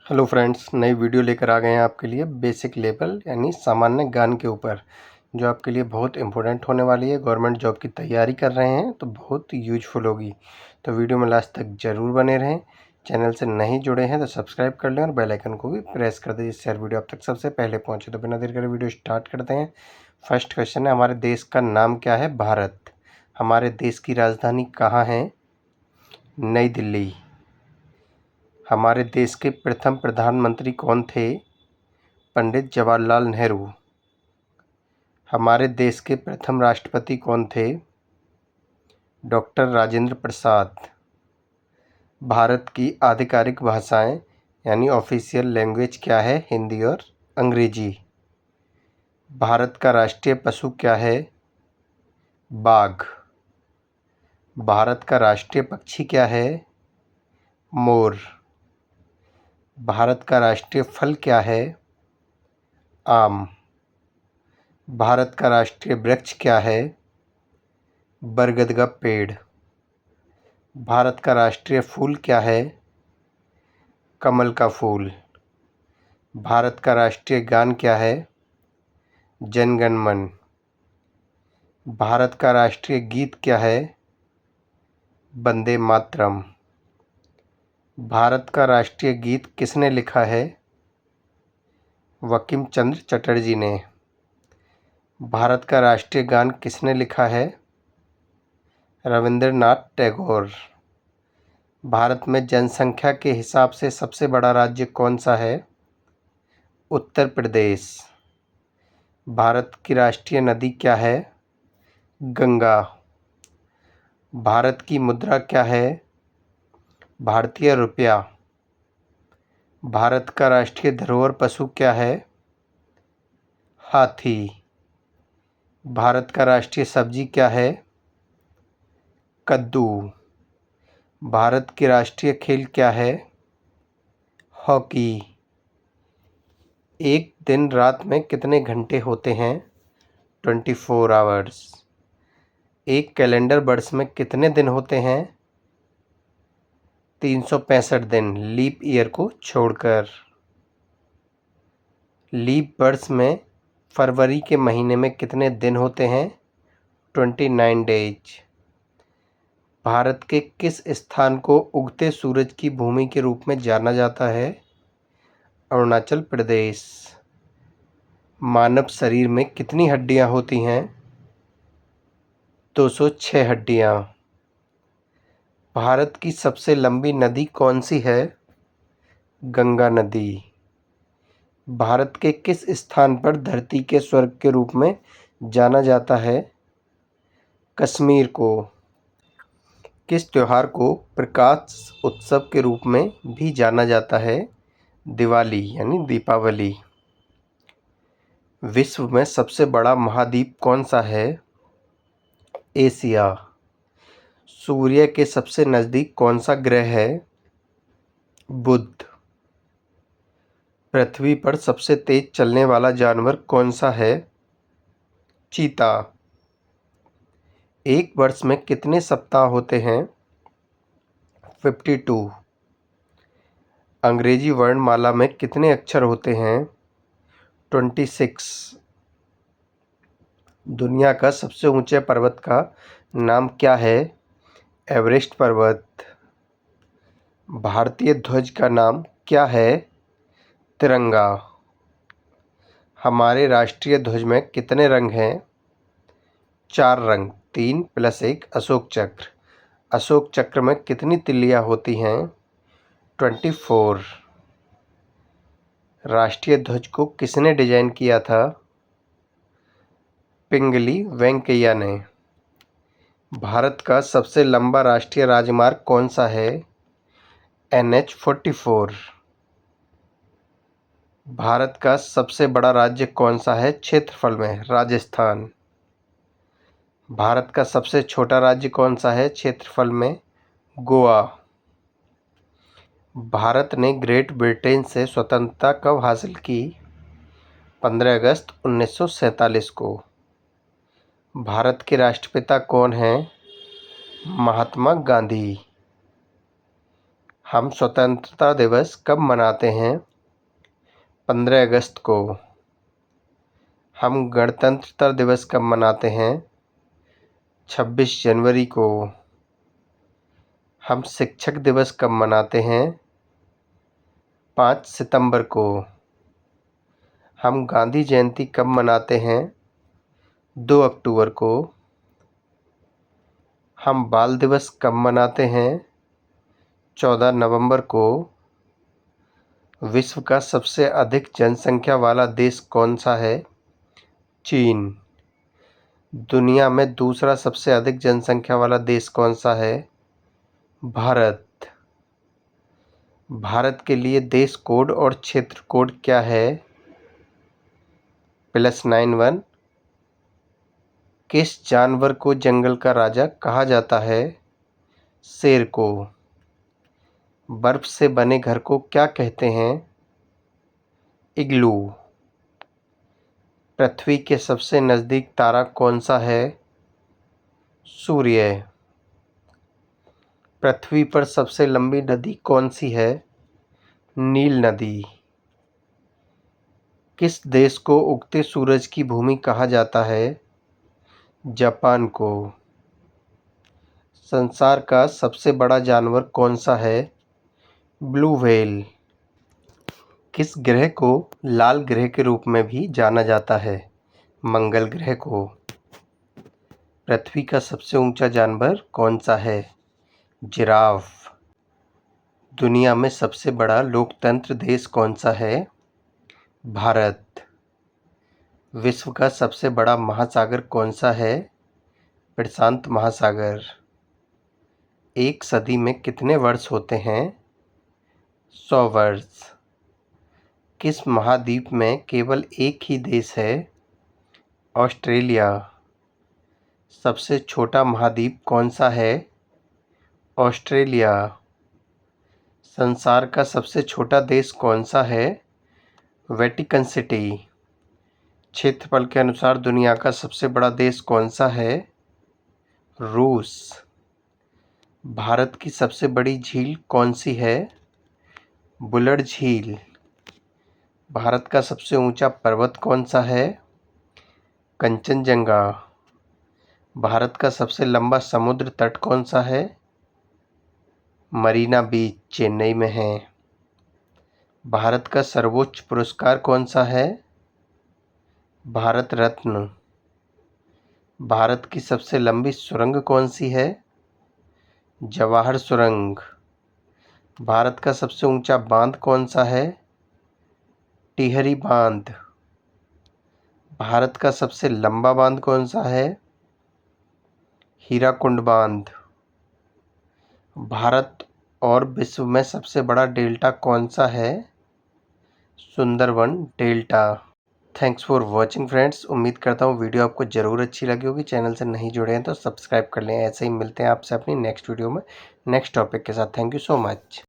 Hello friends, नई video लेकर आ गए हैं आपके लिए बेसिक लेवल यानी सामान्य ज्ञान के ऊपर, जो आपके लिए बहुत इम्पोर्टेंट होने वाली है। गवर्नमेंट जॉब की तैयारी कर रहे हैं तो बहुत यूजफुल होगी। तो वीडियो में लास्ट तक ज़रूर बने रहें। चैनल से नहीं जुड़े हैं तो सब्सक्राइब कर लें और बेल आइकन को भी प्रेस कर दें, जिससे हर वीडियो आप तक सबसे पहले पहुँचे। तो बिना देर करे वीडियो स्टार्ट करते हैं। फर्स्ट क्वेश्चन है, हमारे देश का नाम क्या है? भारत। हमारे देश की राजधानी कहाँ है? नई दिल्ली। हमारे देश के प्रथम प्रधानमंत्री कौन थे? पंडित जवाहरलाल नेहरू। हमारे देश के प्रथम राष्ट्रपति कौन थे? डॉक्टर राजेंद्र प्रसाद। भारत की आधिकारिक भाषाएं यानी ऑफिशियल लैंग्वेज क्या है? हिंदी और अंग्रेजी। भारत का राष्ट्रीय पशु क्या है? बाघ। भारत का राष्ट्रीय पक्षी क्या है? मोर। भारत का राष्ट्रीय फल क्या है? आम। भारत का राष्ट्रीय वृक्ष क्या है? बरगद का पेड़। भारत का राष्ट्रीय फूल क्या है? कमल का फूल। भारत का राष्ट्रीय गान क्या है? जन गण मन। भारत का राष्ट्रीय गीत क्या है? वंदे मातरम। भारत का राष्ट्रीय गीत किसने लिखा है? बंकिम चंद्र चटर्जी ने। भारत का राष्ट्रीय गान किसने लिखा है? रविंद्रनाथ टैगोर। भारत में जनसंख्या के हिसाब से सबसे बड़ा राज्य कौन सा है? उत्तर प्रदेश। भारत की राष्ट्रीय नदी क्या है? गंगा। भारत की मुद्रा क्या है? भारतीय रुपया। भारत का राष्ट्रीय धरोहर पशु क्या है? हाथी। भारत का राष्ट्रीय सब्जी क्या है? कद्दू। भारत की राष्ट्रीय खेल क्या है? हॉकी। एक दिन रात में कितने घंटे होते हैं? 24 आवर्स। एक कैलेंडर वर्ष में कितने दिन होते हैं? 365 दिन, लीप ईयर को छोड़कर। लीप वर्ष में फरवरी के महीने में कितने दिन होते हैं? 29 डेज। भारत के किस स्थान को उगते सूरज की भूमि के रूप में जाना जाता है? अरुणाचल प्रदेश। मानव शरीर में कितनी हड्डियां होती हैं? 206 हड्डियां। भारत की सबसे लंबी नदी कौन सी है? गंगा नदी। भारत के किस स्थान पर धरती के स्वर्ग के रूप में जाना जाता है? कश्मीर को। किस त्योहार को प्रकाश उत्सव के रूप में भी जाना जाता है? दिवाली यानी दीपावली। विश्व में सबसे बड़ा महाद्वीप कौन सा है? एशिया। सूर्य के सबसे नज़दीक कौन सा ग्रह है? बुध। पृथ्वी पर सबसे तेज चलने वाला जानवर कौन सा है? चीता। एक वर्ष में कितने सप्ताह होते हैं? 52। अंग्रेजी वर्णमाला में कितने अक्षर होते हैं? 26। दुनिया का सबसे ऊंचे पर्वत का नाम क्या है? एवरेस्ट पर्वत। भारतीय ध्वज का नाम क्या है? तिरंगा। हमारे राष्ट्रीय ध्वज में कितने रंग हैं? 4 रंग, 3 + 1 अशोक चक्र। अशोक चक्र में कितनी तिल्लियां होती हैं? 24। राष्ट्रीय ध्वज को किसने डिजाइन किया था? पिंगली वेंकैया ने। भारत का सबसे लंबा राष्ट्रीय राजमार्ग कौन सा है? NH 44। भारत का सबसे बड़ा राज्य कौन सा है क्षेत्रफल में? राजस्थान। भारत का सबसे छोटा राज्य कौन सा है क्षेत्रफल में? गोवा। भारत ने ग्रेट ब्रिटेन से स्वतंत्रता कब हासिल की? 15 अगस्त 1947 को। भारत के राष्ट्रपिता कौन हैं? महात्मा गांधी। हम स्वतंत्रता दिवस कब मनाते हैं? 15 अगस्त को। हम गणतंत्रता दिवस कब मनाते हैं? 26 जनवरी को। हम शिक्षक दिवस कब मनाते हैं? 5 सितंबर को। हम गांधी जयंती कब मनाते हैं? 2 अक्टूबर को। हम बाल दिवस कब मनाते हैं? 14 नवंबर को। विश्व का सबसे अधिक जनसंख्या वाला देश कौन सा है? चीन। दुनिया में दूसरा सबसे अधिक जनसंख्या वाला देश कौन सा है? भारत। भारत के लिए देश कोड और क्षेत्र कोड क्या है? +91। किस जानवर को जंगल का राजा कहा जाता है? शेर को। बर्फ से बने घर को क्या कहते हैं? इग्लू। पृथ्वी के सबसे नज़दीक तारा कौन सा है? सूर्य। पृथ्वी पर सबसे लंबी नदी कौन सी है? नील नदी। किस देश को उगते सूरज की भूमि कहा जाता है? जापान को। संसार का सबसे बड़ा जानवर कौन सा है? Blue whale. किस ग्रह को लाल ग्रह के रूप में भी जाना जाता है? मंगल ग्रह को। पृथ्वी का सबसे ऊंचा जानवर कौन सा है? जिराफ। दुनिया में सबसे बड़ा लोकतंत्र देश कौन सा है? भारत। विश्व का सबसे बड़ा महासागर कौन सा है? प्रशांत महासागर। एक सदी में कितने वर्ष होते हैं? 100 वर्ष। किस महाद्वीप में केवल एक ही देश है? ऑस्ट्रेलिया। सबसे छोटा महाद्वीप कौन सा है? ऑस्ट्रेलिया। संसार का सबसे छोटा देश कौन सा है? Vatican city. क्षेत्रफल के अनुसार दुनिया का सबसे बड़ा देश कौन सा है? रूस। भारत की सबसे बड़ी झील कौन सी है? बुलर झील। भारत का सबसे ऊंचा पर्वत कौन सा है? कंचनजंगा। भारत का सबसे लंबा समुद्र तट कौन सा है? मरीना बीच, चेन्नई में है। भारत का सर्वोच्च पुरस्कार कौन सा है? भारत रत्न। भारत की सबसे लंबी सुरंग कौन सी है? जवाहर सुरंग। भारत का सबसे ऊंचा बांध कौन सा है? टिहरी बांध। भारत का सबसे लंबा बांध कौन सा है? हीराकुंड बांध। भारत और विश्व में सबसे बड़ा डेल्टा कौन सा है? Sundarban delta. Thanks for watching friends. उम्मीद करता हूँ वीडियो आपको ज़रूर अच्छी लगी होगी। चैनल से नहीं जुड़े हैं तो सब्सक्राइब कर लें। ऐसे ही मिलते हैं आपसे अपनी नेक्स्ट वीडियो में नेक्स्ट टॉपिक के साथ। Thank you so much.